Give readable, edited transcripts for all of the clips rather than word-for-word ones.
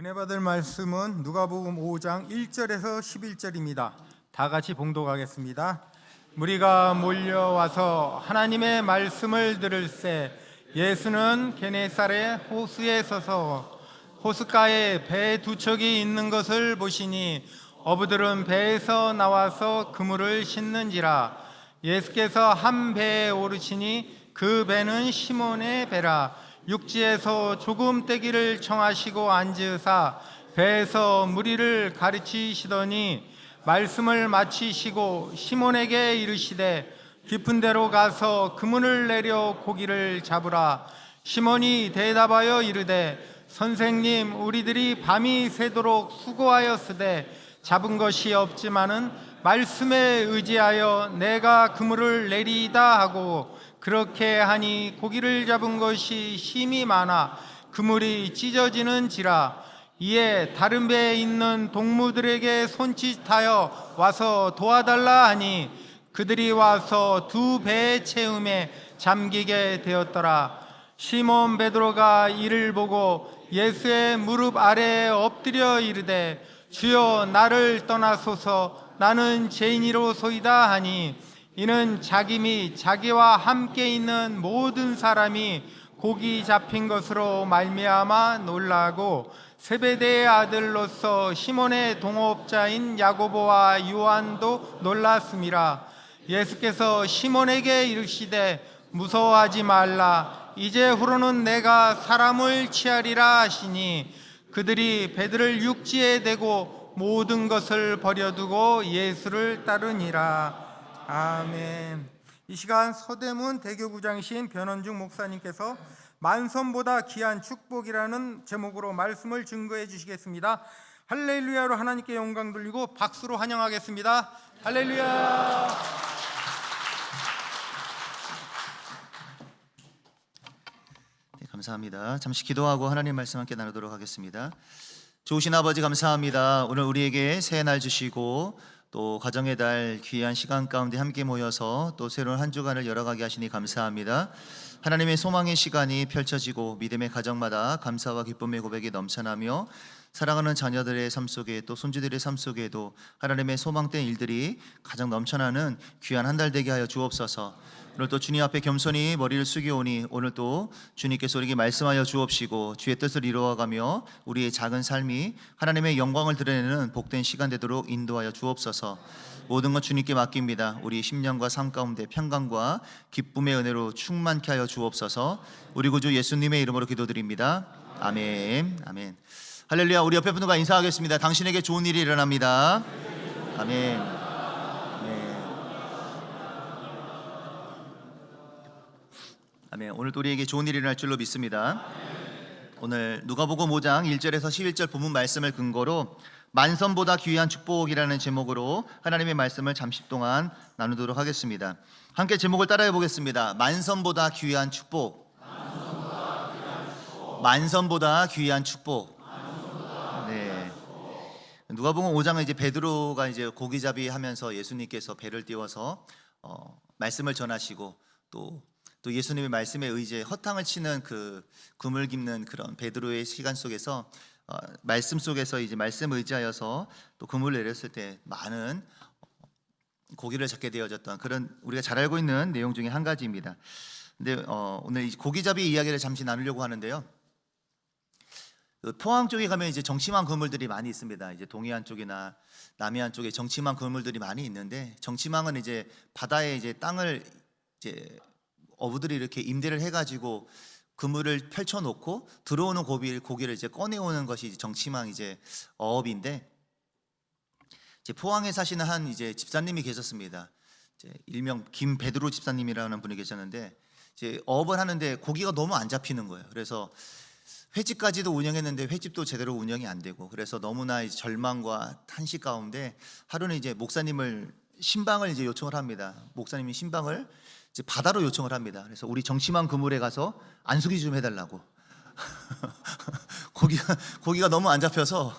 은혜 받을 말씀은 누가복음 5장 1절에서 11절입니다. 다 같이 봉독하겠습니다. 무리가 몰려와서 하나님의 말씀을 들을새 예수는 게네사렛 호수에 서서 호숫가에 배 두 척이 있는 것을 보시니 어부들은 배에서 나와서 그물을 싣는지라. 예수께서 한 배에 오르시니 그 배는 시몬의 배라. 육지에서 조금 떼기를 청하시고 앉으사 배에서 무리를 가르치시더니 말씀을 마치시고 시몬에게 이르시되 깊은 데로 가서 그물을 내려 고기를 잡으라. 시몬이 대답하여 이르되 선생님, 우리들이 밤이 새도록 수고하였으되 잡은 것이 없지만은 말씀에 의지하여 내가 그물을 내리이다 하고 그렇게 하니 고기를 잡은 것이 심히 많아 그물이 찢어지는지라. 이에 다른 배에 있는 동무들에게 손짓하여 와서 도와달라 하니 그들이 와서 두 배의 채움에 잠기게 되었더라. 시몬 베드로가 이를 보고 예수의 무릎 아래에 엎드려 이르되 주여, 나를 떠나소서, 나는 죄인이로소이다 하니 이는 자기 및 자기와 함께 있는 모든 사람이 고기 잡힌 것으로 말미암아 놀라고 세베대의 아들로서 시몬의 동업자인 야고보와 요한도 놀랐음이라. 예수께서 시몬에게 이르시되 무서워하지 말라. 이제후로는 내가 사람을 취하리라 하시니 그들이 배들을 육지에 대고 모든 것을 버려두고 예수를 따르니라. 아멘. 이 시간 서대문 대교구장이신 변원중 목사님께서 만선보다 귀한 축복이라는 제목으로 말씀을 증거해 주시겠습니다. 할렐루야로 하나님께 영광 돌리고 박수로 환영하겠습니다. 할렐루야. 네, 감사합니다. 잠시 기도하고 하나님 말씀 함께 나누도록 하겠습니다. 좋으신 아버지 감사합니다. 오늘 우리에게 새 날 주시고 또 가정의 달 귀한 시간 가운데 함께 모여서 또 새로운 한 주간을 열어가게 하시니 감사합니다. 하나님의 소망의 시간이 펼쳐지고 믿음의 가정마다 감사와 기쁨의 고백이 넘쳐나며 사랑하는 자녀들의 삶 속에 또 손주들의 삶 속에도 하나님의 소망된 일들이 가장 넘쳐나는 귀한 한 달 되게 하여 주옵소서. 오늘 또 주님 앞에 겸손히 머리를 숙여오니 오늘 또 주님께서 우리에게 말씀하여 주옵시고 주의 뜻을 이루어가며 우리의 작은 삶이 하나님의 영광을 드러내는 복된 시간 되도록 인도하여 주옵소서. 모든 것 주님께 맡깁니다. 우리 심령과 삶 가운데 평강과 기쁨의 은혜로 충만케 하여 주옵소서. 우리 구주 예수님의 이름으로 기도드립니다. 아멘. 아멘. 할렐루야. 우리 옆에 분들과 인사하겠습니다. 당신에게 좋은 일이 일어납니다. 아멘. 아멘. 오늘도 우리에게 좋은 일이 일어날 줄로 믿습니다. 오늘 누가복음 5장 1절에서 11절 본문 말씀을 근거로 만선보다 귀한 축복이라는 제목으로 하나님의 말씀을 잠시 동안 나누도록 하겠습니다. 함께 제목을 따라해 보겠습니다. 만선보다 귀한 축복. 만선보다 귀한 축복. 네. 누가복음 5장은 이제 베드로가 이제 고기잡이 하면서 예수님께서 배를 띄워서 말씀을 전하시고 또 예수님의 말씀에 의지해 허탕을 치는 그 그물 깁는 그런 베드로의 시간 속에서 말씀 속에서 이제 말씀 의지하여서 또 그물을 내렸을 때 많은 고기를 잡게 되어졌던 그런 우리가 잘 알고 있는 내용 중에 한 가지입니다. 근데 오늘 고기잡이 이야기를 잠시 나누려고 하는데요. 포항 쪽에 가면 이제 정치망 그물들이 많이 있습니다. 이제 동해안 쪽이나 남해안 쪽에 정치망 그물들이 많이 있는데 정치망은 이제 바다에 이제 땅을 이제 어부들이 이렇게 임대를 해가지고 그물을 펼쳐놓고 들어오는 고기를 이제 꺼내오는 것이 이제 정치망 이제 어업인데 이제 포항에 사시는 한 이제 집사님이 계셨습니다. 이제 일명 김베드로 집사님이라는 분이 계셨는데 이제 어업을 하는데 고기가 너무 안 잡히는 거예요. 그래서 횟집까지도 운영했는데 횟집도 제대로 운영이 안 되고 그래서 너무나 이제 절망과 탄식 가운데 하루는 이제 목사님을 신방을 이제 요청을 합니다. 목사님이 신방을 이제 바다로 요청을 합니다. 그래서 우리 정치망 그물에 가서 안수기 좀 해달라고. 고기가 너무 안 잡혀서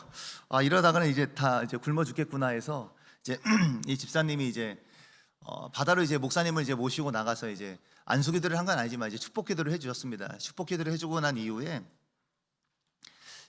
이러다가는 이제 다 이제 굶어 죽겠구나 해서 이제 이 집사님이 이제 바다로 이제 목사님을 이제 모시고 나가서 이제 안수기도를 한 건 아니지만 이제 축복 기도를 해주셨습니다. 축복 기도를 해주고 난 이후에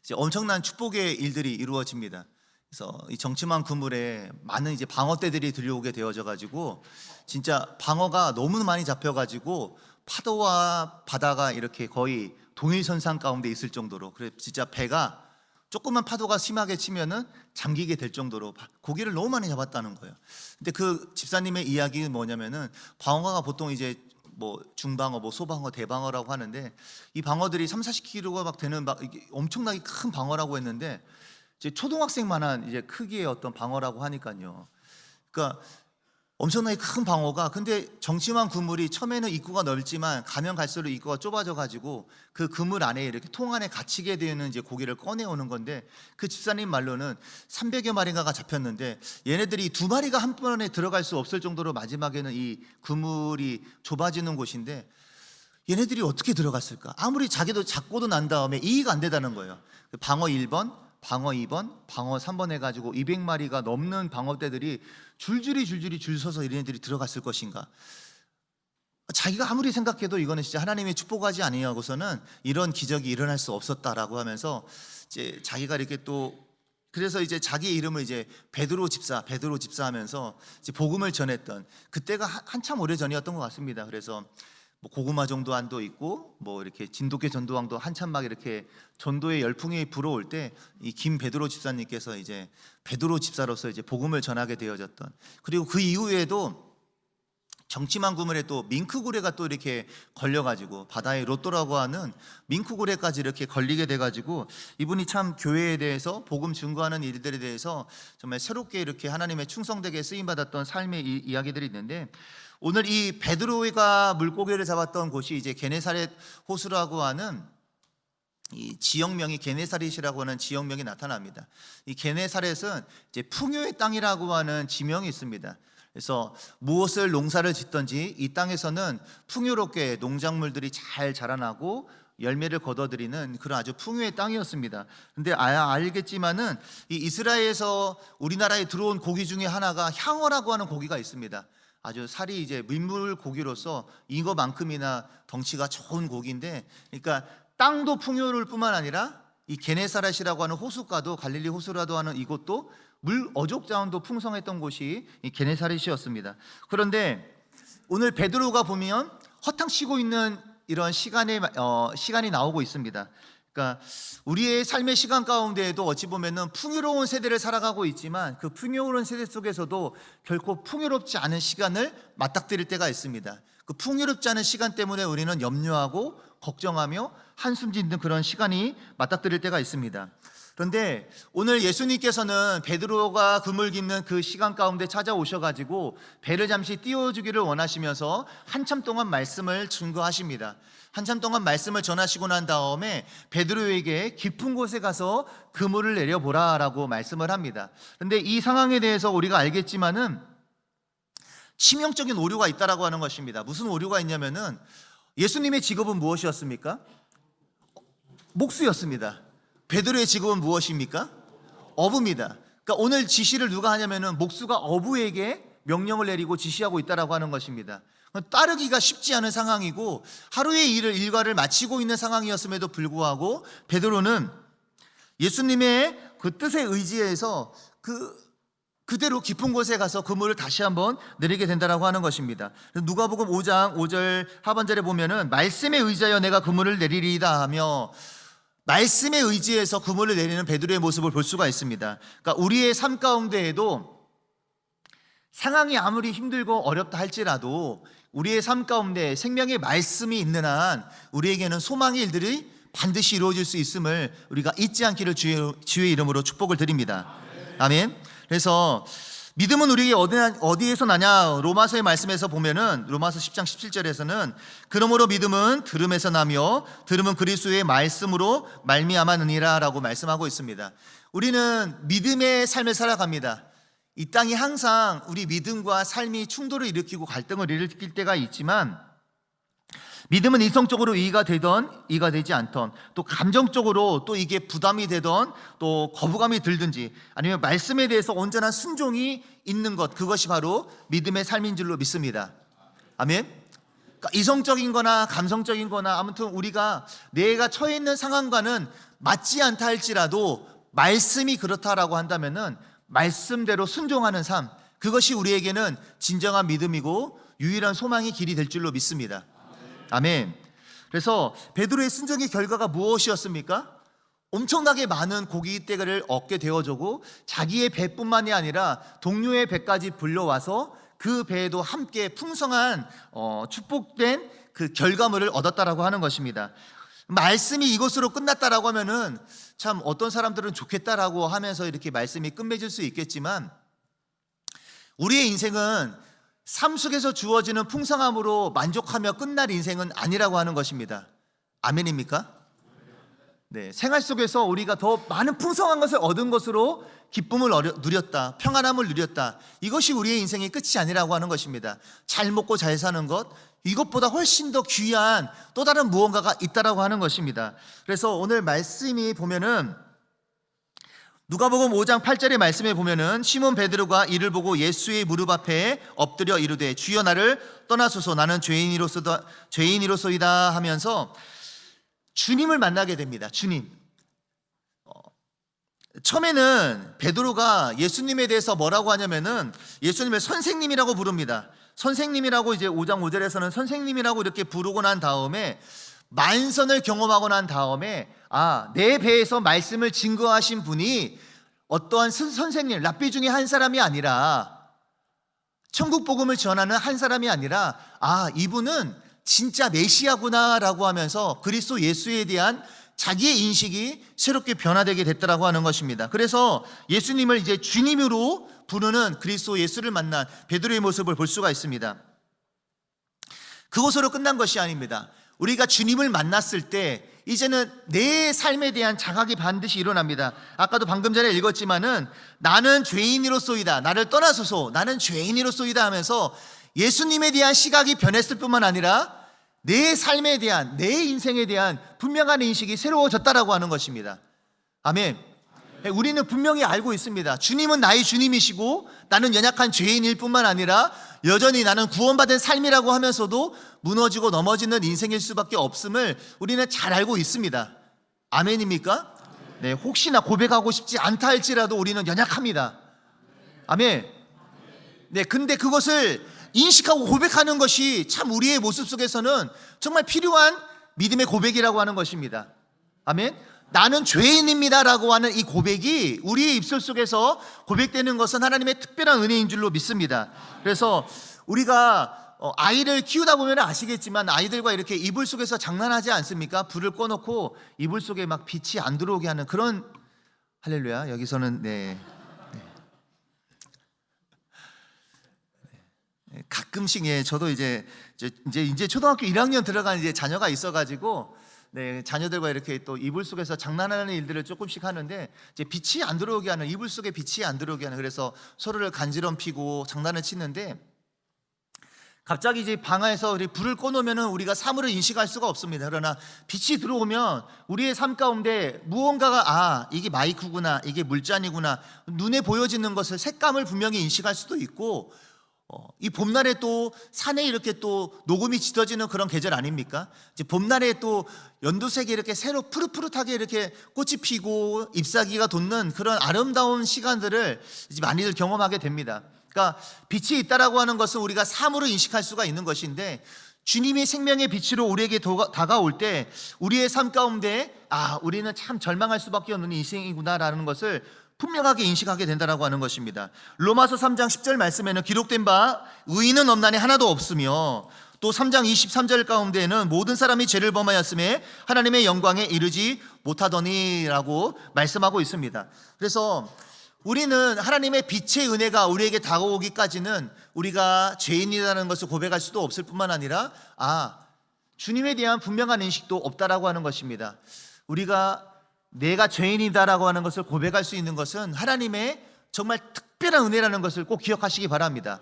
이제 엄청난 축복의 일들이 이루어집니다. 그래서 이 정치망 그물에 많은 이제 방어대들이 들려오게 되어져 가지고 진짜 방어가 너무 많이 잡혀 가지고 파도와 바다가 이렇게 거의 동일선상 가운데 있을 정도로, 그래 진짜 배가 조금만 파도가 심하게 치면은 잠기게 될 정도로 고기를 너무 많이 잡았다는 거예요. 근데 그 집사님의 이야기는 뭐냐면은 방어가 보통 이제 뭐 중방어, 뭐 소방어, 대방어라고 하는데 이 방어들이 3, 40kg가 막 되는 막 이게 엄청나게 큰 방어라고 했는데 이제 초등학생만한 이제 크기의 어떤 방어라고 하니까요. 그러니까 엄청나게 큰 방어가, 근데 정치망 그물이 처음에는 입구가 넓지만 가면 갈수록 입구가 좁아져 가지고 그 그물 안에 이렇게 통 안에 갇히게 되는 이제 고기를 꺼내오는 건데, 그 집사님 말로는 300여 마리가 잡혔는데 얘네들이 2마리가 한 번에 들어갈 수 없을 정도로 마지막에는 이 그물이 좁아지는 곳인데 얘네들이 어떻게 들어갔을까? 아무리 자기도 잡고도 난 다음에 이해가 안 되다는 거예요. 방어 1번, 방어 2번, 방어 3번 해가지고 200마리가 넘는 방어대들이 줄줄이 줄 서서 이네들이 들어갔을 것인가? 자기가 아무리 생각해도 이거는 진짜 하나님의 축복하지 아니하고서는 이런 기적이 일어날 수 없었다라고 하면서 이제 자기가 이렇게 또 그래서 이제 자기의 이름을 이제 베드로 집사 하면서 이제 복음을 전했던 그때가 한참 오래 전이었던 것 같습니다. 그래서 뭐 고구마 전도환도 있고 뭐 이렇게 진돗개 전도왕도 한참 막 이렇게 전도의 열풍이 불어올 때 이 김 베드로 집사님께서 이제 베드로 집사로서 이제 복음을 전하게 되어졌던, 그리고 그 이후에도 정치망 그물에 또 밍크고래가 또 이렇게 걸려가지고 바다의 로또라고 하는 밍크고래까지 이렇게 걸리게 돼가지고 이분이 참 교회에 대해서 복음 증거하는 일들에 대해서 정말 새롭게 이렇게 하나님의 충성되게 쓰임받았던 삶의 이야기들이 있는데, 오늘 이 베드로가 물고기를 잡았던 곳이 이제 게네사렛 호수라고 하는 이 지역명이 게네사렛이라고 하는 지역명이 나타납니다. 이 게네사렛은 이제 풍요의 땅이라고 하는 지명이 있습니다. 그래서 무엇을 농사를 짓든지 이 땅에서는 풍요롭게 농작물들이 잘 자라나고 열매를 거둬들이는 그런 아주 풍요의 땅이었습니다. 근데 알겠지만은 이 이스라엘에서 우리나라에 들어온 고기 중에 하나가 향어라고 하는 고기가 있습니다. 아주 살이 이제 민물 고기로서 이거만큼이나 덩치가 좋은 고기인데, 그러니까 땅도 풍요로울 뿐만 아니라 이 게네사렛이라고 하는 호숫가도, 갈릴리 호수라도 하는 이곳도 물 어족 자원도 풍성했던 곳이 이 게네사렛이었습니다. 그런데 오늘 베드로가 보면 허탕치고 있는 이런 시간이 나오고 있습니다. 그러니까 우리의 삶의 시간 가운데에도 어찌 보면은 풍요로운 세대를 살아가고 있지만 그 풍요로운 세대 속에서도 결코 풍요롭지 않은 시간을 맞닥뜨릴 때가 있습니다. 그 풍요롭지 않은 시간 때문에 우리는 염려하고 걱정하며 한숨 짓는 그런 시간이 맞닥뜨릴 때가 있습니다. 그런데 오늘 예수님께서는 베드로가 그물 깃는 그 시간 가운데 찾아오셔가지고 배를 잠시 띄워주기를 원하시면서 한참 동안 말씀을 증거하십니다. 한참 동안 말씀을 전하시고 난 다음에 베드로에게 깊은 곳에 가서 그물을 내려보라라고 말씀을 합니다. 그런데 이 상황에 대해서 우리가 알겠지만은 치명적인 오류가 있다라고 하는 것입니다. 무슨 오류가 있냐면은 예수님의 직업은 무엇이었습니까? 목수였습니다. 베드로의 직업은 무엇입니까? 어부입니다. 그러니까 오늘 지시를 누가 하냐면은 목수가 어부에게 명령을 내리고 지시하고 있다라고 하는 것입니다. 따르기가 쉽지 않은 상황이고 하루의 일과를 마치고 있는 상황이었음에도 불구하고 베드로는 예수님의 그 뜻에 의지해서 그대로 깊은 곳에 가서 그물을 다시 한번 내리게 된다라고 하는 것입니다. 누가복음 5장 5절 하반절에 보면은 말씀에 의지하여 내가 그물을 내리리이다 하며 말씀에 의지해서 그물을 내리는 베드로의 모습을 볼 수가 있습니다. 그러니까 우리의 삶 가운데에도 상황이 아무리 힘들고 어렵다 할지라도 우리의 삶 가운데 생명의 말씀이 있는 한 우리에게는 소망의 일들이 반드시 이루어질 수 있음을 우리가 잊지 않기를 주의 이름으로 축복을 드립니다. 아멘. 그래서 믿음은 우리에게 어디에서 나냐? 로마서의 말씀에서 보면은 로마서 10장 17절에서는 그러므로 믿음은 들음에서 나며 들음은 그리스도의 말씀으로 말미암았느니라 라고 말씀하고 있습니다. 우리는 믿음의 삶을 살아갑니다. 이 땅이 항상 우리 믿음과 삶이 충돌을 일으키고 갈등을 일으킬 때가 있지만 믿음은 이성적으로 이해가 되던 이해가 되지 않던, 또 감정적으로 또 이게 부담이 되던 또 거부감이 들든지 아니면 말씀에 대해서 온전한 순종이 있는 것, 그것이 바로 믿음의 삶인 줄로 믿습니다. 아멘. 그러니까 이성적인 거나 감성적인 거나 아무튼 우리가 내가 처해 있는 상황과는 맞지 않다 할지라도 말씀이 그렇다라고 한다면은 말씀대로 순종하는 삶, 그것이 우리에게는 진정한 믿음이고 유일한 소망의 길이 될 줄로 믿습니다. 아멘. 그래서 베드로의 순종의 결과가 무엇이었습니까? 엄청나게 많은 고기떼를 얻게 되어주고 자기의 배뿐만이 아니라 동료의 배까지 불려와서 그 배에도 함께 풍성한 축복된 그 결과물을 얻었다라고 하는 것입니다. 말씀이 이것으로 끝났다라고 하면은 참 어떤 사람들은 좋겠다라고 하면서 이렇게 말씀이 끝맺을 수 있겠지만, 우리의 인생은 삶 속에서 주어지는 풍성함으로 만족하며 끝날 인생은 아니라고 하는 것입니다. 아멘입니까? 네, 생활 속에서 우리가 더 많은 풍성한 것을 얻은 것으로 기쁨을 누렸다, 평안함을 누렸다, 이것이 우리의 인생의 끝이 아니라고 하는 것입니다. 잘 먹고 잘 사는 것, 이것보다 훨씬 더 귀한 또 다른 무언가가 있다라고 하는 것입니다. 그래서 오늘 말씀이 보면은 누가복음 5장 8절의 말씀에 보면은 시몬 베드로가 이를 보고 예수의 무릎 앞에 엎드려 이르되 주여 나를 떠나소서 나는 죄인이로소이다 하면서 주님을 만나게 됩니다. 주님. 처음에는 베드로가 예수님에 대해서 뭐라고 하냐면은 예수님을 선생님이라고 부릅니다. 선생님이라고 이제 5장 5절에서는 선생님이라고 이렇게 부르고 난 다음에 만선을 경험하고 난 다음에 내 배에서 말씀을 증거하신 분이 어떠한 선생님, 랍비 중에 한 사람이 아니라, 천국 복음을 전하는 한 사람이 아니라 이분은 진짜 메시아구나라고 하면서 그리스도 예수에 대한 자기의 인식이 새롭게 변화되게 됐다라고 하는 것입니다. 그래서 예수님을 이제 주님으로 부르는 그리스도 예수를 만난 베드로의 모습을 볼 수가 있습니다. 그것으로 끝난 것이 아닙니다. 우리가 주님을 만났을 때 이제는 내 삶에 대한 자각이 반드시 일어납니다. 아까도 방금 전에 읽었지만은 나는 죄인이로소이다, 나를 떠나소서, 나는 죄인이로소이다 하면서 예수님에 대한 시각이 변했을 뿐만 아니라 내 삶에 대한, 내 인생에 대한 분명한 인식이 새로워졌다라고 하는 것입니다. 아멘. 우리는 분명히 알고 있습니다. 주님은 나의 주님이시고 나는 연약한 죄인일 뿐만 아니라 여전히 나는 구원받은 삶이라고 하면서도 무너지고 넘어지는 인생일 수밖에 없음을 우리는 잘 알고 있습니다. 아멘입니까? 네, 혹시나 고백하고 싶지 않다 할지라도 우리는 연약합니다. 아멘. 네, 근데 그것을 인식하고 고백하는 것이 참 우리의 모습 속에서는 정말 필요한 믿음의 고백이라고 하는 것입니다. 아멘. 나는 죄인입니다라고 하는 이 고백이 우리의 입술 속에서 고백되는 것은 하나님의 특별한 은혜인 줄로 믿습니다. 그래서 우리가 아이를 키우다 보면 아시겠지만 아이들과 이렇게 이불 속에서 장난하지 않습니까? 불을 꺼놓고 이불 속에 막 빛이 안 들어오게 하는 그런, 할렐루야, 여기서는 가끔씩 저도 이제 초등학교 1학년 들어간 이제 자녀가 있어가지고 자녀들과 이렇게 또 이불 속에서 장난하는 일들을 조금씩 하는데 이제 빛이 안 들어오게 하는, 이불 속에 빛이 안 들어오게 하는, 그래서 서로를 간지럼피고 장난을 치는데 갑자기 이제 방 안에서 우리 불을 꺼놓으면 우리가 사물을 인식할 수가 없습니다. 그러나 빛이 들어오면 우리의 삶 가운데 무언가가 이게 마이크구나, 이게 물잔이구나, 눈에 보여지는 것을, 색감을 분명히 인식할 수도 있고, 이 봄날에 또 산에 이렇게 또 녹음이 짙어지는 그런 계절 아닙니까? 이제 봄날에 또 연두색이 이렇게 새로 푸릇푸릇하게 이렇게 꽃이 피고 잎사귀가 돋는 그런 아름다운 시간들을 이제 많이들 경험하게 됩니다. 그러니까 빛이 있다라고 하는 것은 우리가 사물을 인식할 수가 있는 것인데, 주님이 생명의 빛으로 우리에게 다가올 때 우리의 삶 가운데 우리는 참 절망할 수밖에 없는 인생이구나라는 것을 분명하게 인식하게 된다라고 하는 것입니다. 로마서 3장 10절 말씀에는 기록된 바 의인은 없나니 하나도 없으며, 또 3장 23절 가운데에는 모든 사람이 죄를 범하였음에 하나님의 영광에 이르지 못하더니라고 말씀하고 있습니다. 그래서 우리는 하나님의 빛의 은혜가 우리에게 다가오기까지는 우리가 죄인이라는 것을 고백할 수도 없을 뿐만 아니라 주님에 대한 분명한 인식도 없다라고 하는 것입니다. 우리가 내가 죄인이다라고 하는 것을 고백할 수 있는 것은 하나님의 정말 특별한 은혜라는 것을 꼭 기억하시기 바랍니다.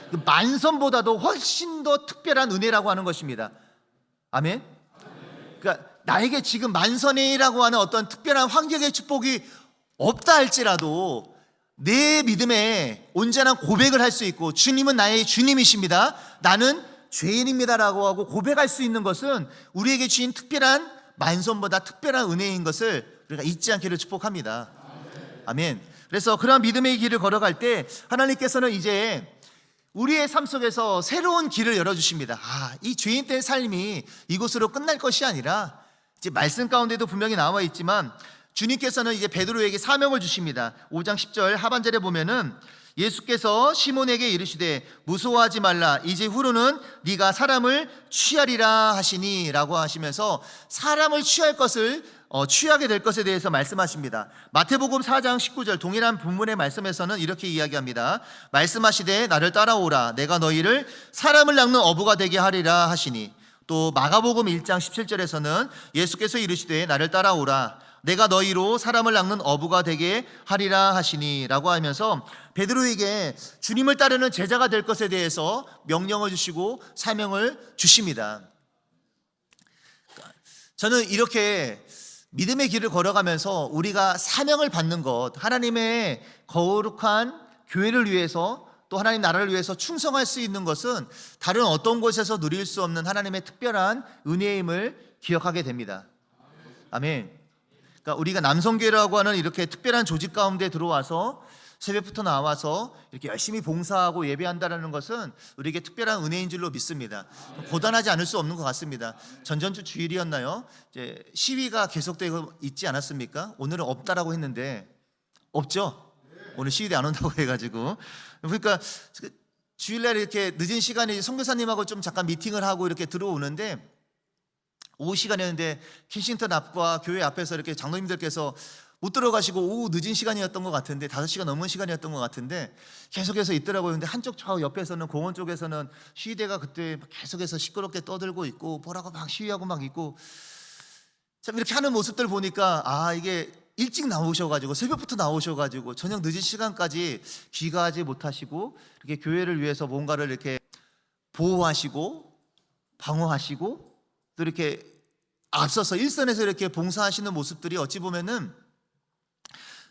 그 만선보다도 훨씬 더 특별한 은혜라고 하는 것입니다. 아멘. 그러니까 나에게 지금 만선이라고 하는 어떤 특별한 환경의 축복이 없다 할지라도 내 믿음에 온전한 고백을 할 수 있고, 주님은 나의 주님이십니다, 나는 죄인입니다라고 하고 고백할 수 있는 것은 우리에게 주신 특별한 만선보다 특별한 은혜인 것을 우리가 잊지 않기를 축복합니다. 아멘. 그래서 그러한 믿음의 길을 걸어갈 때 하나님께서는 이제 우리의 삶 속에서 새로운 길을 열어주십니다. 이 죄인된 삶이 이곳으로 끝날 것이 아니라, 이제 말씀 가운데도 분명히 나와 있지만 주님께서는 이제 베드로에게 사명을 주십니다. 5장 10절 하반절에 보면은 예수께서 시몬에게 이르시되 무서워하지 말라, 이제 후로는 네가 사람을 취하리라 하시니 라고 하시면서 사람을 취하게 될 것에 대해서 말씀하십니다. 마태복음 4장 19절 동일한 본문의 말씀에서는 이렇게 이야기합니다. 말씀하시되 나를 따라오라, 내가 너희를 사람을 낚는 어부가 되게 하리라 하시니. 또 마가복음 1장 17절에서는 예수께서 이르시되 나를 따라오라, 내가 너희로 사람을 낚는 어부가 되게 하리라 하시니 라고 하면서 베드로에게 주님을 따르는 제자가 될 것에 대해서 명령을 주시고 사명을 주십니다. 저는 이렇게 믿음의 길을 걸어가면서 우리가 사명을 받는 것, 하나님의 거룩한 교회를 위해서 또 하나님 나라를 위해서 충성할 수 있는 것은 다른 어떤 곳에서 누릴 수 없는 하나님의 특별한 은혜임을 기억하게 됩니다. 아멘. 그러니까 우리가 남성교회라고 하는 이렇게 특별한 조직 가운데 들어와서 새벽부터 나와서 이렇게 열심히 봉사하고 예배한다는 것은 우리에게 특별한 은혜인 줄로 믿습니다. 고단하지 않을 수 없는 것 같습니다. 전전주 주일이었나요? 이제 시위가 계속되고 있지 않았습니까? 오늘은 없다라고 했는데 없죠? 오늘 시위대 안 온다고 해가지고, 그러니까 주일날 이렇게 늦은 시간에 선교사님하고 좀 잠깐 미팅을 하고 이렇게 들어오는데, 오후 시간이었는데 켄싱턴 앞과 교회 앞에서 이렇게 장로님들께서 못 들어가시고 오후 늦은 시간이었던 것 같은데, 5시가 넘은 시간이었던 것 같은데 계속해서 있더라고요. 근데 한쪽 저 옆에서는 공원 쪽에서는 시위대가 그때 계속해서 시끄럽게 떠들고 있고 뭐라고 막 시위하고 막 있고, 참 이렇게 하는 모습들 보니까 이게 일찍 나오셔가지고 새벽부터 나오셔가지고 저녁 늦은 시간까지 귀가하지 못하시고 이렇게 교회를 위해서 뭔가를 이렇게 보호하시고 방어하시고 또 이렇게 앞서서 일선에서 이렇게 봉사하시는 모습들이 어찌 보면은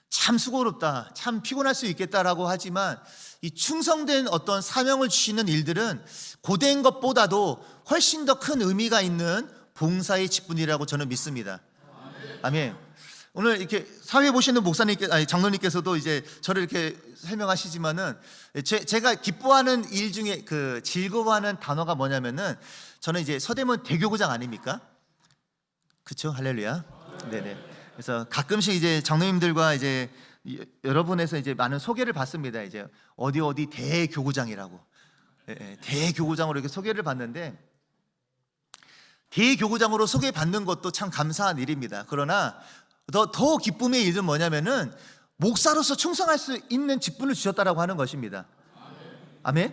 참 수고롭다, 참 피곤할 수 있겠다라고 하지만, 이 충성된 어떤 사명을 주시는 일들은 고된 것보다도 훨씬 더 큰 의미가 있는 봉사의 직분이라고 저는 믿습니다. 아멘. 오늘 이렇게 사회 보시는 장로님께서도 이제 저를 이렇게 설명하시지만은 제가 기뻐하는 일 중에 즐거워하는 단어가 뭐냐면은, 저는 이제 서대문 대교구장 아닙니까? 그렇죠? 할렐루야. 네네. 그래서 가끔씩 이제 장로님들과 이제 여러 분에서 이제 많은 소개를 받습니다. 이제 어디 대교구장이라고, 대교구장으로 이렇게 소개를 받는데, 대교구장으로 소개받는 것도 참 감사한 일입니다. 그러나 더 기쁨의 일은 뭐냐면은 목사로서 충성할 수 있는 직분을 주셨다라고 하는 것입니다. 아멘.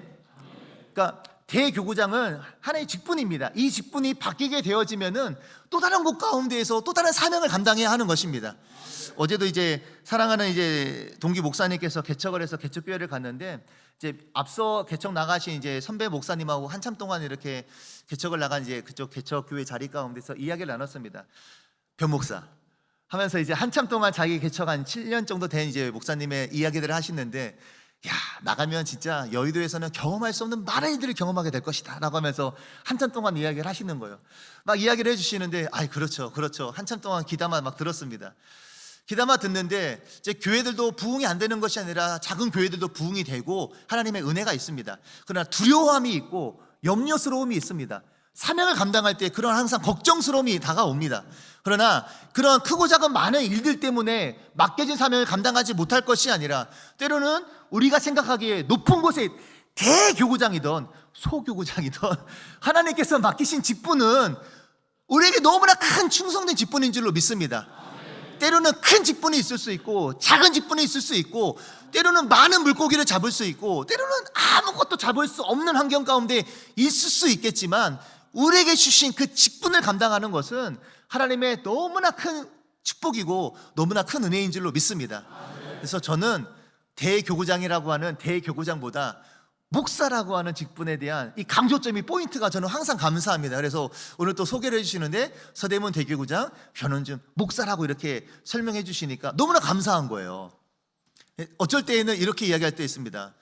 그러니까 대교구장은 하나의 직분입니다. 이 직분이 바뀌게 되어지면은 또 다른 곳 가운데에서 또 다른 사명을 감당해야 하는 것입니다. 어제도 이제 사랑하는 이제 동기 목사님께서 개척을 해서 개척교회를 갔는데, 이제 앞서 개척 나가신 이제 선배 목사님하고 한참 동안 이렇게 개척을 나간 이제 그쪽 개척교회 자리 가운데서 이야기를 나눴습니다. 변 목사 하면서 이제 한참 동안 자기 개척한 7년 정도 된 이제 목사님의 이야기들을 하시는데, 나가면 진짜 여의도에서는 경험할 수 없는 많은 일들을 경험하게 될 것이다 라고 하면서 한참 동안 이야기를 하시는 거예요. 막 이야기를 해주시는데, 그렇죠 한참 동안 귀담아 막 들었습니다. 귀담아 듣는데, 이제 교회들도 부흥이 안 되는 것이 아니라 작은 교회들도 부흥이 되고 하나님의 은혜가 있습니다. 그러나 두려움이 있고 염려스러움이 있습니다. 사명을 감당할 때 그런 항상 걱정스러움이 다가옵니다. 그러나 그런 크고 작은 많은 일들 때문에 맡겨진 사명을 감당하지 못할 것이 아니라, 때로는 우리가 생각하기에 높은 곳에 대교구장이든 소교구장이든 하나님께서 맡기신 직분은 우리에게 너무나 큰 충성된 직분인 줄로 믿습니다. 때로는 큰 직분이 있을 수 있고 작은 직분이 있을 수 있고, 때로는 많은 물고기를 잡을 수 있고, 때로는 아무것도 잡을 수 없는 환경 가운데 있을 수 있겠지만, 우리에게 주신 그 직분을 감당하는 것은 하나님의 너무나 큰 축복이고 너무나 큰 은혜인 줄로 믿습니다. 그래서 저는 대교구장이라고 하는 대교구장보다 목사라고 하는 직분에 대한 이 강조점이, 포인트가 저는 항상 감사합니다. 그래서 오늘 또 소개를 해주시는데 서대문 대교구장 변원준 목사라고 이렇게 설명해 주시니까 너무나 감사한 거예요. 어쩔 때에는 이렇게 이야기할 때 있습니다.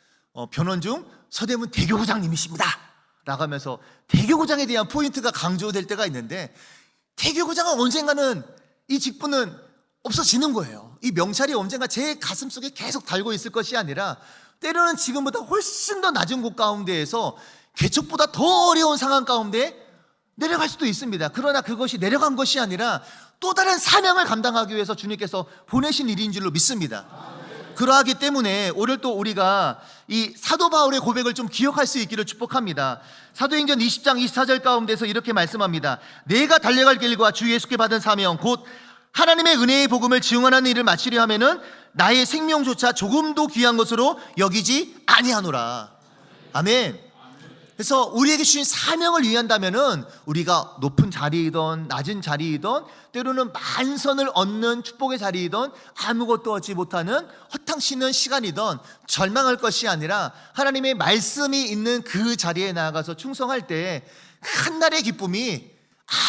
변원중 서대문 대교구장님이십니다 라고 하면서 대교구장에 대한 포인트가 강조될 때가 있는데, 대교구장은 언젠가는 이 직분은 없어지는 거예요. 이 명찰이 언젠가 제 가슴 속에 계속 달고 있을 것이 아니라 때로는 지금보다 훨씬 더 낮은 곳 가운데에서 개척보다 더 어려운 상황 가운데 내려갈 수도 있습니다. 그러나 그것이 내려간 것이 아니라 또 다른 사명을 감당하기 위해서 주님께서 보내신 일인 줄로 믿습니다. 그러하기 때문에 오늘 또 우리가 이 사도 바울의 고백을 좀 기억할 수 있기를 축복합니다. 사도행전 20장 24절 가운데서 이렇게 말씀합니다. 내가 달려갈 길과 주 예수께 받은 사명 곧 하나님의 은혜의 복음을 증언하는 일을 마치려 하면은 나의 생명조차 조금도 귀한 것으로 여기지 아니하노라. 아멘. 그래서 우리에게 주신 사명을 위한다면은 우리가 높은 자리이든 낮은 자리이든 때로는 만선을 얻는 축복의 자리이든 아무것도 얻지 못하는 허탕치는 시간이든 절망할 것이 아니라 하나님의 말씀이 있는 그 자리에 나아가서 충성할 때 한날의 기쁨이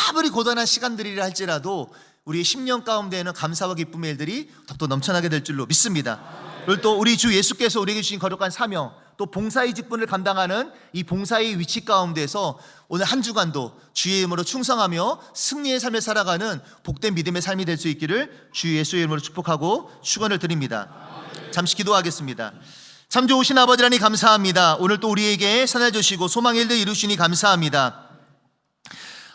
아무리 고단한 시간들이라 할지라도 우리의 10년 가운데에는 감사와 기쁨의 일들이 더욱더 넘쳐나게 될 줄로 믿습니다. 그리고 또 우리 주 예수께서 우리에게 주신 거룩한 사명, 또 봉사의 직분을 감당하는 이 봉사의 위치 가운데서 오늘 한 주간도 주의 이름으로 충성하며 승리의 삶을 살아가는 복된 믿음의 삶이 될 수 있기를 주 예수의 이름으로 축복하고 축원을 드립니다. 잠시 기도하겠습니다. 참 좋으신 아버지 하나님 감사합니다. 오늘 또 우리에게 선을 주시고 소망의 일들 이루시니 감사합니다.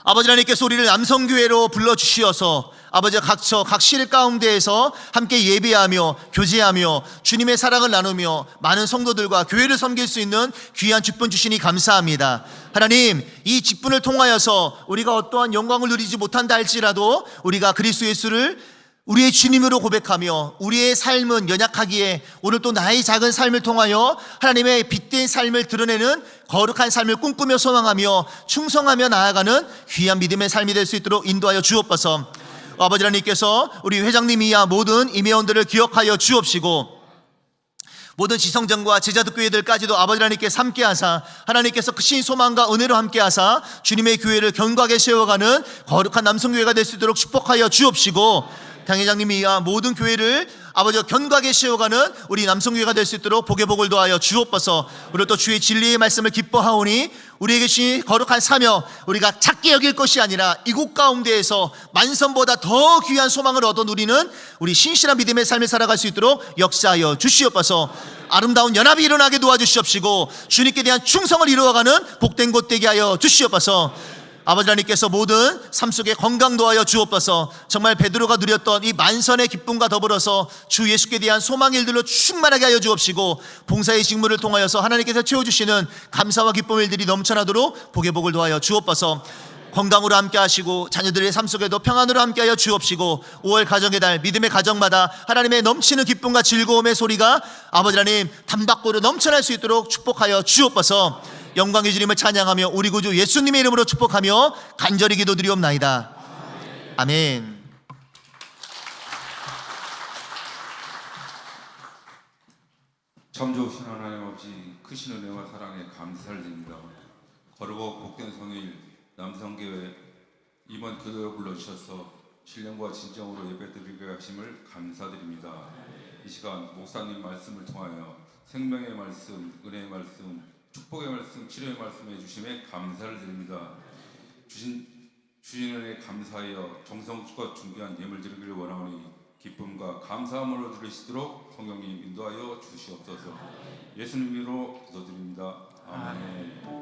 아버지 하나님께서 우리를 남성교회로 불러주시어서 아버지가 각 실 가운데에서 함께 예배하며 교제하며 주님의 사랑을 나누며 많은 성도들과 교회를 섬길 수 있는 귀한 직분 주시니 감사합니다. 하나님, 이 직분을 통하여서 우리가 어떠한 영광을 누리지 못한다 할지라도 우리가 그리스도 예수를 우리의 주님으로 고백하며 우리의 삶은 연약하기에 오늘 또 나의 작은 삶을 통하여 하나님의 빛된 삶을 드러내는 거룩한 삶을 꿈꾸며 소망하며 충성하며 나아가는 귀한 믿음의 삶이 될 수 있도록 인도하여 주옵소서. 아버지 하나님께서 우리 회장님 이하 모든 임회원들을 기억하여 주옵시고 모든 지성전과 제자득교회들까지도 아버지 하나님께서 함께하사 하나님께서 크신 소망과 은혜로 함께하사 주님의 교회를 견고하게 세워가는 거룩한 남성교회가 될 수 있도록 축복하여 주옵시고 당회장님이 이하 모든 교회를 아버지가 견고하게 세워가는 우리 남성교회가 될 수 있도록 복의 복을 더하여 주옵소서. 우리 또 주의 진리의 말씀을 기뻐하오니 우리에게 주신 거룩한 사명 우리가 작게 여길 것이 아니라 이곳 가운데에서 만선보다 더 귀한 소망을 얻어 누리는 우리 신실한 믿음의 삶을 살아갈 수 있도록 역사하여 주시옵소서. 아름다운 연합이 일어나게 도와주시옵시고 주님께 대한 충성을 이루어가는 복된 곳 되게 하여 주시옵소서. 아버지 하나님께서 모든 삶 속에 건강 도하여 주옵소서. 정말 베드로가 누렸던 이 만선의 기쁨과 더불어서 주 예수께 대한 소망의 일들로 충만하게 하여 주옵시고 봉사의 직무를 통하여서 하나님께서 채워주시는 감사와 기쁨의 일들이 넘쳐나도록 복의 복을 도하여 주옵소서. 건강으로 함께 하시고 자녀들의 삶 속에도 평안으로 함께 하여 주옵시고 5월 가정의 달 믿음의 가정마다 하나님의 넘치는 기쁨과 즐거움의 소리가 아버지 하나님 담박고로 넘쳐날 수 있도록 축복하여 주옵소서. 영광의 주님을 찬양하며 우리 구주 예수님의 이름으로 축복하며 간절히 기도드리옵나이다. 아멘. 참 좋으신 하나님 아버지 크신 은혜와 사랑에 감사를 드립니다. 거룩고 복된 성일 남성교회 이번 교회에 불러주셔서 신령과 진정으로 예배드리게 하심을 감사드립니다. 이 시간 목사님 말씀을 통하여 생명의 말씀, 은혜의 말씀, 축복의 말씀, 치료의 말씀해 주심에 감사를 드립니다. 주신 은혜에 감사하여 정성껏 준비한 예물 드리기를 원하오니 기쁨과 감사함으로 드리시도록 성령님 인도하여 주시옵소서. 예수님 이름으로 기도드립니다. 아멘.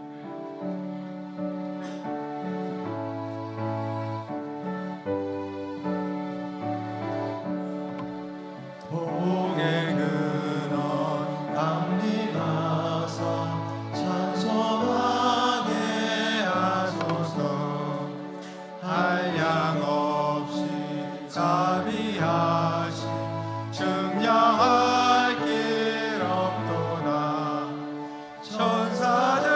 증량할 길 없도다 천사들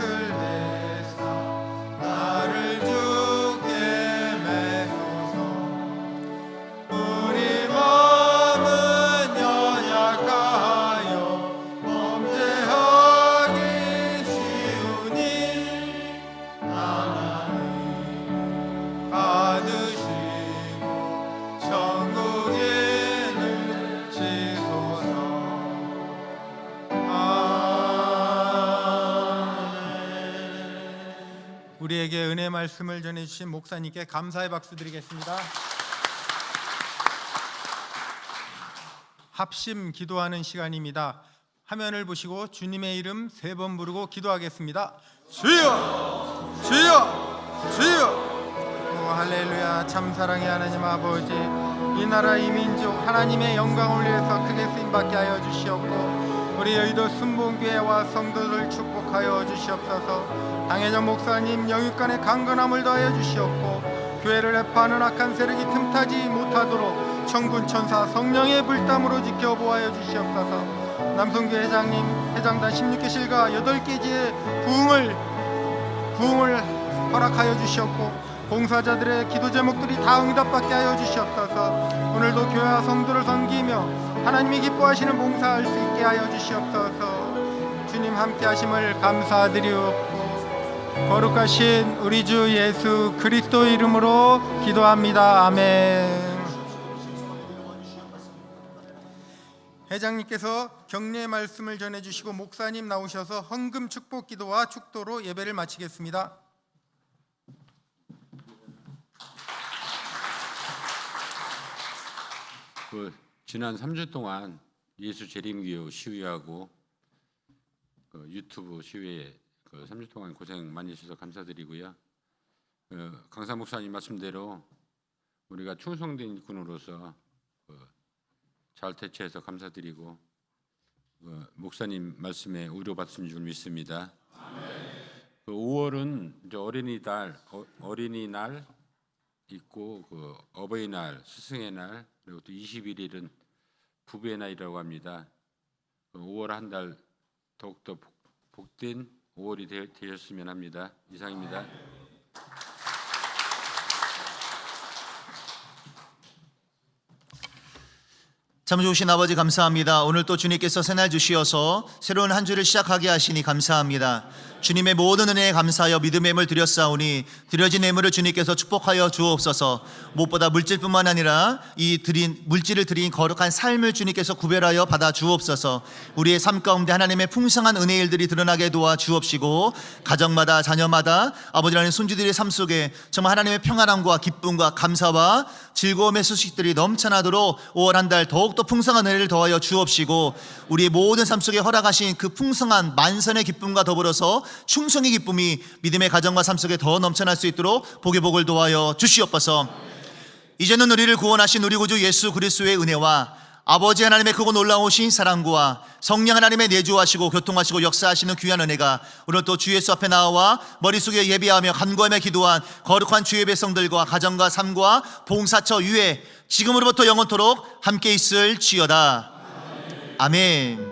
것을 내사 나를 주께 매소서. 우리 마음은 연약하여 범죄하기 쉬우니 하나님 받으시고 천국에 넣으시소서. 우리에게 은혜 말씀을 전해주신 목사님께 감사의 박수 드리겠습니다. 합심 기도하는 시간입니다. 화면을 보시고 주님의 이름 3번 부르고 기도하겠습니다. 주여! 주여! 주여! 오, 할렐루야. 참사랑의 하나님 아버지, 이 나라 이 민족 하나님의 영광을 위해서 크게 쓰임받게 하여 주시옵고 우리 여의도 순복교회와 성도들 축복하여 주시옵소서. 당회장 목사님 영육간의 강건함을 더하여 주시옵고 교회를 해파하는 악한 세력이 틈타지 못하도록 천군 천사 성령의 불담으로 지켜보아여 주시옵소서. 남성교회 회장님 회장단 16개실과 8개지의 부흥을 허락하여 주시옵고 봉사자들의 기도 제목들이 다 응답받게 하여 주시옵소서. 오늘도 교회와 성도를 섬기며 하나님이 기뻐하시는 봉사할 수 있게 하여 주시옵소서. 주님 함께 하심을 감사드리옵고 거룩하신 우리 주 예수 그리스도 이름으로 기도합니다. 아멘. 회장님께서 격려의 말씀을 전해주시고 목사님 나오셔서 헌금 축복 기도와 축도로 예배를 마치겠습니다. 지난 3주 동안 예수 재림기호 시위하고 유튜브 시위에 3주 동안 고생 많이 해주셔서 감사드리고요. 강사 목사님 말씀대로 우리가 충성된 일꾼으로서 잘 대처해서 감사드리고 목사님 말씀에 위로받은 줄 믿습니다. 5월은 이제 어린이날 있고 어버이날, 스승의 날, 그리고 또 21일은 부부의 날이라고 합니다. 5월 한 달 더욱더 복된 5월이 되셨으면 합니다. 이상입니다. 참 좋으신 아버지 감사합니다. 오늘 또 주님께서 새날 주시어서 새로운 한 주를 시작하게 하시니 감사합니다. 주님의 모든 은혜에 감사하여 믿음의 예물 드렸사오니 드려진 예물을 주님께서 축복하여 주옵소서. 무엇보다 물질뿐만 아니라 물질을 드린 거룩한 삶을 주님께서 구별하여 받아 주옵소서. 우리의 삶 가운데 하나님의 풍성한 은혜 일들이 드러나게 도와 주옵시고 가정마다 자녀마다 아버지라는 손주들의 삶 속에 정말 하나님의 평안함과 기쁨과 감사와 즐거움의 소식들이 넘쳐나도록 5월 한 달 더욱더 풍성한 은혜를 더하여 주옵시고 우리의 모든 삶 속에 허락하신 그 풍성한 만선의 기쁨과 더불어서 충성의 기쁨이 믿음의 가정과 삶 속에 더 넘쳐날 수 있도록 복의 복을 도하여 주시옵소서. 이제는 우리를 구원하신 우리 구주 예수 그리스도의 은혜와 아버지 하나님의 크고 놀라우신 사랑과 성령 하나님의 내주하시고 교통하시고 역사하시는 귀한 은혜가 오늘 또 주 예수 앞에 나와 머릿속에 예비하며 간구하며 기도한 거룩한 주의 백성들과 가정과 삶과 봉사처 위에 지금으로부터 영원토록 함께 있을지어다. 아멘.